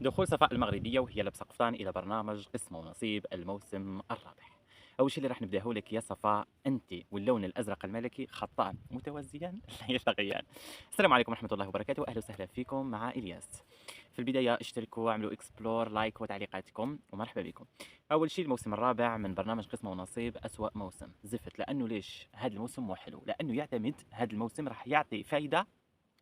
دخول صفاء المغربية وهي لابسة قفطان إلى برنامج قسم ونصيب الموسم الرابح. أول شيء اللي راح نبداه لك يا صفاء، أنت واللون الأزرق الملكي خطان متوازيان لا يلتقيان. السلام عليكم ورحمة الله وبركاته، أهلا وسهلا فيكم مع إلياس. في البداية اشتركوا واعملوا اكسبلور لايك وتعليقاتكم ومرحبا بكم. أول شيء الموسم الرابع من برنامج قسم ونصيب أسوأ موسم زفت، لأنه ليش هذا الموسم مو حلو؟ لأنه يعتمد هذا الموسم راح يعطي فايدة،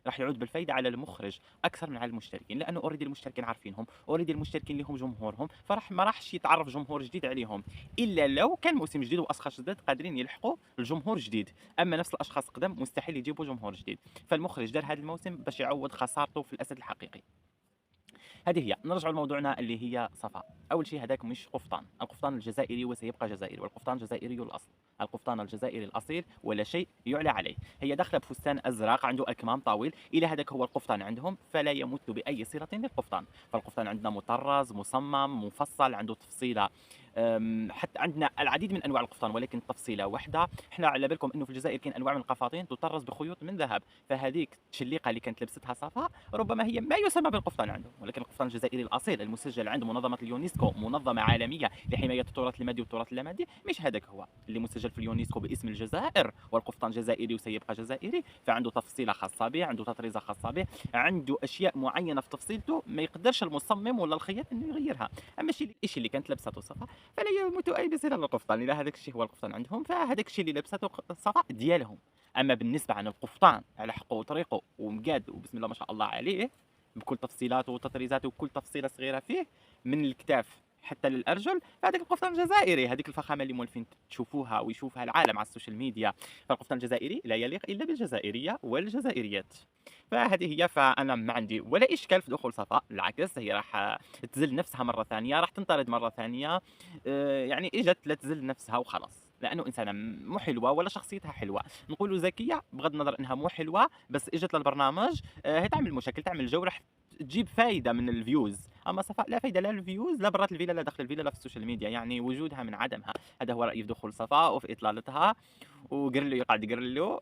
راح يعود بالفايده على المخرج اكثر من على المشتركين، لانه اوريدي المشتركين عارفينهم، اوريدي المشتركين لهم جمهورهم، فراح ما راحش يتعرف جمهور جديد عليهم، الا لو كان موسم جديد واشخاص جدد قادرين يلحقوا الجمهور جديد. اما نفس الاشخاص قدام مستحيل يجيبوا جمهور جديد، فالمخرج دار هذا الموسم باش يعوض خسارته في الاسد الحقيقي. هذه هي. نرجع لموضوعنا اللي هي صفاء. اول شيء هذاك مش قفطان، القفطان الجزائري وسيبقى جزائري، والقفطان جزائري الاصل، القفطان الجزائري الاصيل ولا شيء يعلى عليه. هي داخله بفستان ازرق عنده اكمام طويل، الى هذاك هو القفطان عندهم، فلا يمت باي صله للقفطان. فالقفطان عندنا مطرز مصمم مفصل عنده تفصيله. حتى عندنا العديد من انواع القفطان ولكن تفصيله واحده. احنا على بالكم انه في الجزائر كاين انواع من القفاطين تطرز بخيوط من ذهب، فهذيك التشليقه اللي كانت لبستها صفاء ربما هي ما يسمى بالقفطان عندهم، ولكن القفطان الجزائري الاصيل المسجل عند منظمه اليونسكو، منظمه عالميه لحمايه التراث المادي والتراث اللامادي، مش هذاك هو اللي مسجل في اليونسكو باسم الجزائر والقفطان جزائري وسيبقى جزائري. فعنده تفصيله خاصه به، عنده تطريزه خاصه به، عنده اشياء معينه في تفصيلته ما يقدرش المصمم ولا الخياط انه يغيرها. اما الشيء اللي كانت لابسته صفاء فلا يمت اي بصله للقفطان، اذا هذاك الشيء هو القفطان عندهم فهذاك الشيء اللي لبسته صفاء ديالهم. اما بالنسبه عن القفطان على حقه وطريقه ومقاد وبسم الله ما شاء الله عليه، بكل تفصيلاته وتطريزاته وكل تفصيله صغيره فيه، من الكتاف حتى للارجل، فهذاك القفطان الجزائري، هذيك الفخامه اللي مولفين تشوفوها ويشوفها العالم على السوشيال ميديا. فالقفطان الجزائري لا يليق الا بالجزائريه والجزائريات. فهذه هي. فانا ما عندي ولا اشكال في دخول صفاء، بالعكس هي راح تزل نفسها مره ثانيه، راح تنطرد مره ثانيه. يعني اجت لا تزل نفسها وخلاص، لانه انسانه مو حلوه ولا شخصيتها حلوه. نقولوا ذكيه بغض النظر انها مو حلوه، بس اجت للبرنامج هي تعمل مشاكل تعمل جو، راح تجيب فايده من الفيوز. اما صفاء لا فايده لا الفيوز لا برات الفيلا لا داخل الفيلا لا في السوشيال ميديا، يعني وجودها من عدمها. هذا هو رايي في دخول صفاء وفي اطلالتها. وقرلو يقعد قرلو